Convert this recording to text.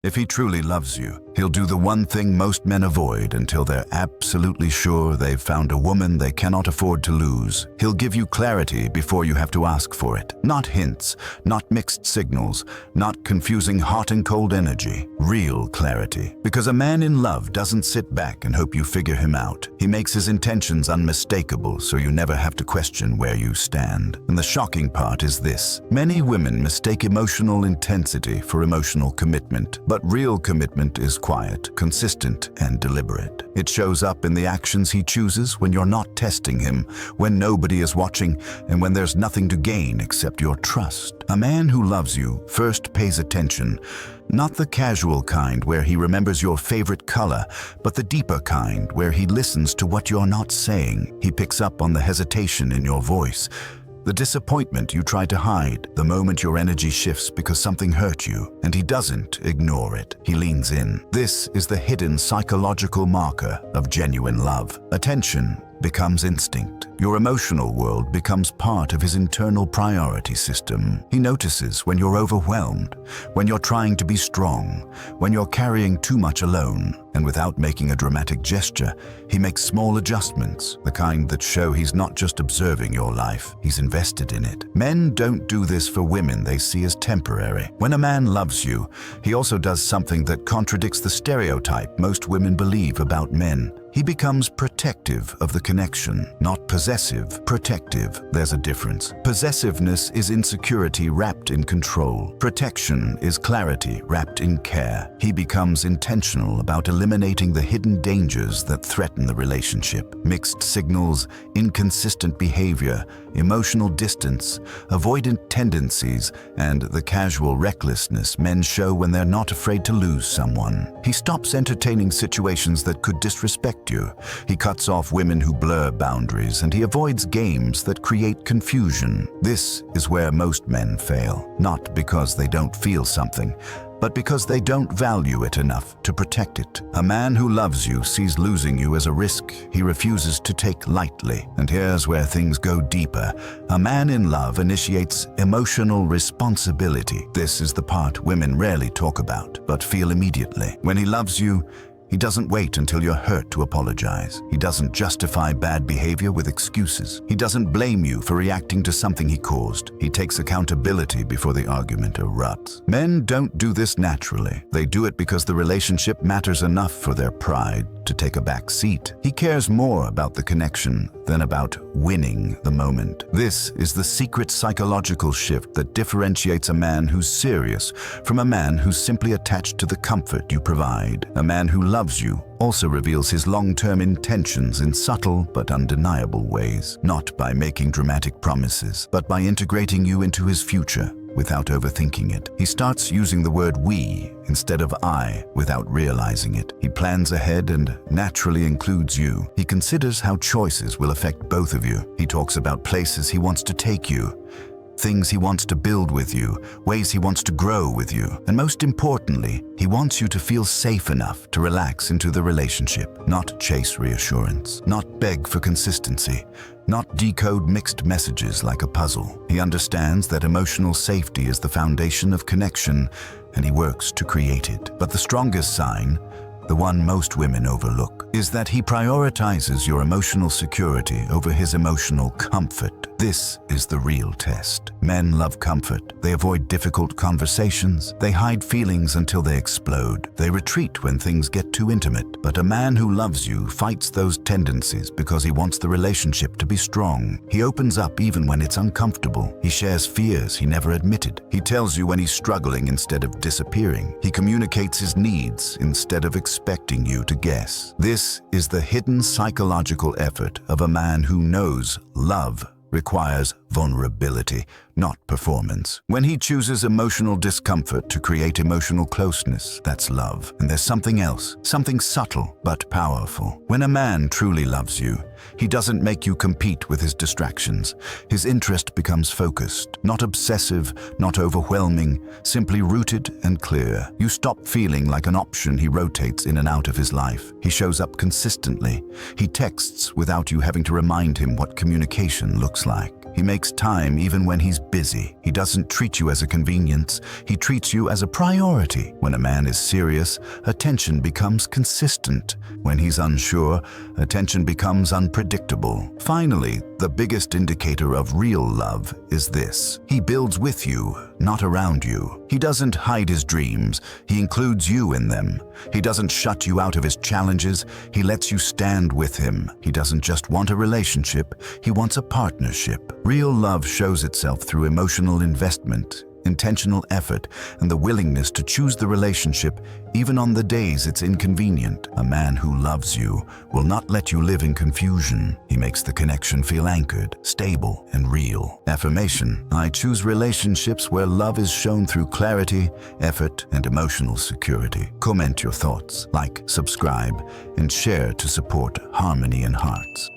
If he truly loves you, he'll do the one thing most men avoid until they're absolutely sure they've found a woman they cannot afford to lose. He'll give you clarity before you have to ask for it. Not hints, not mixed signals, not confusing hot and cold energy. Real clarity. Because a man in love doesn't sit back and hope you figure him out. He makes his intentions unmistakable so you never have to question where you stand. And the shocking part is this. Many women mistake emotional intensity for emotional commitment. But real commitment is quiet, consistent, and deliberate. It shows up in the actions he chooses when you're not testing him, when nobody is watching, and when there's nothing to gain except your trust. A man who loves you first pays attention, not the casual kind where he remembers your favorite color, but the deeper kind where he listens to what you're not saying. He picks up on the hesitation in your voice, the disappointment you try to hide, the moment your energy shifts because something hurt you, and he doesn't ignore it. He leans in. This is the hidden psychological marker of genuine love. Attention becomes instinct. Your emotional world becomes part of his internal priority system. He notices when you're overwhelmed, when you're trying to be strong, when you're carrying too much alone. And without making a dramatic gesture, he makes small adjustments, the kind that show he's not just observing your life, he's invested in it. Men don't do this for women they see as temporary. When a man loves you, he also does something that contradicts the stereotype most women believe about men. He becomes protective of the connection, not possessive, protective. There's a difference. Possessiveness is insecurity wrapped in control. Protection is clarity wrapped in care. He becomes intentional about eliminating the hidden dangers that threaten the relationship. Mixed signals, inconsistent behavior, emotional distance, avoidant tendencies, and the casual recklessness men show when they're not afraid to lose someone. He stops entertaining situations that could disrespect you. He cuts off women who blur boundaries, and he avoids games that create confusion. This is where most men fail, not because they don't feel something, but because they don't value it enough to protect it. A man who loves you sees losing you as a risk he refuses to take lightly. And here's where things go deeper. A man in love initiates emotional responsibility. This is the part women rarely talk about, but feel immediately. When he loves you, he doesn't wait until you're hurt to apologize. He doesn't justify bad behavior with excuses. He doesn't blame you for reacting to something he caused. He takes accountability before the argument erupts. Men don't do this naturally. They do it because the relationship matters enough for their pride to take a back seat. He cares more about the connection than about winning the moment. This is the secret psychological shift that differentiates a man who's serious from a man who's simply attached to the comfort you provide. A man who loves you also reveals his long-term intentions in subtle but undeniable ways, not by making dramatic promises, but by integrating you into his future without overthinking it. He starts using the word we instead of I without realizing it. He plans ahead and naturally includes you. He considers how choices will affect both of you. He talks about places he wants to take you, things he wants to build with you, ways he wants to grow with you. And most importantly, he wants you to feel safe enough to relax into the relationship, not chase reassurance, not beg for consistency, not decode mixed messages like a puzzle. He understands that emotional safety is the foundation of connection, and he works to create it. But the strongest sign, the one most women overlook, is that he prioritizes your emotional security over his emotional comfort. This is the real test. Men love comfort. They avoid difficult conversations. They hide feelings until they explode. They retreat when things get too intimate. But a man who loves you fights those tendencies because he wants the relationship to be strong. He opens up even when it's uncomfortable. He shares fears he never admitted. He tells you when he's struggling instead of disappearing. He communicates his needs instead of expecting you to guess. This is the hidden psychological effort of a man who knows love requires vulnerability, not performance. When he chooses emotional discomfort to create emotional closeness, that's love. And there's something else, something subtle but powerful. When a man truly loves you, he doesn't make you compete with his distractions. His interest becomes focused, not obsessive, not overwhelming, simply rooted and clear. You stop feeling like an option he rotates in and out of his life. He shows up consistently. He texts without you having to remind him what communication looks like. He makes time even when he's busy. He doesn't treat you as a convenience. He treats you as a priority. When a man is serious, attention becomes consistent. When he's unsure, attention becomes unpredictable. Finally, the biggest indicator of real love is this: he builds with you, not around you. He doesn't hide his dreams. He includes you in them. He doesn't shut you out of his challenges. He lets you stand with him. He doesn't just want a relationship. He wants a partnership. Real love shows itself through emotional investment, intentional effort, and the willingness to choose the relationship even on the days it's inconvenient. A man who loves you will not let you live in confusion. He makes the connection feel anchored, stable, and real. Affirmation: I choose relationships where love is shown through clarity, effort, and emotional security. Comment your thoughts, like, subscribe, and share to support harmony in hearts.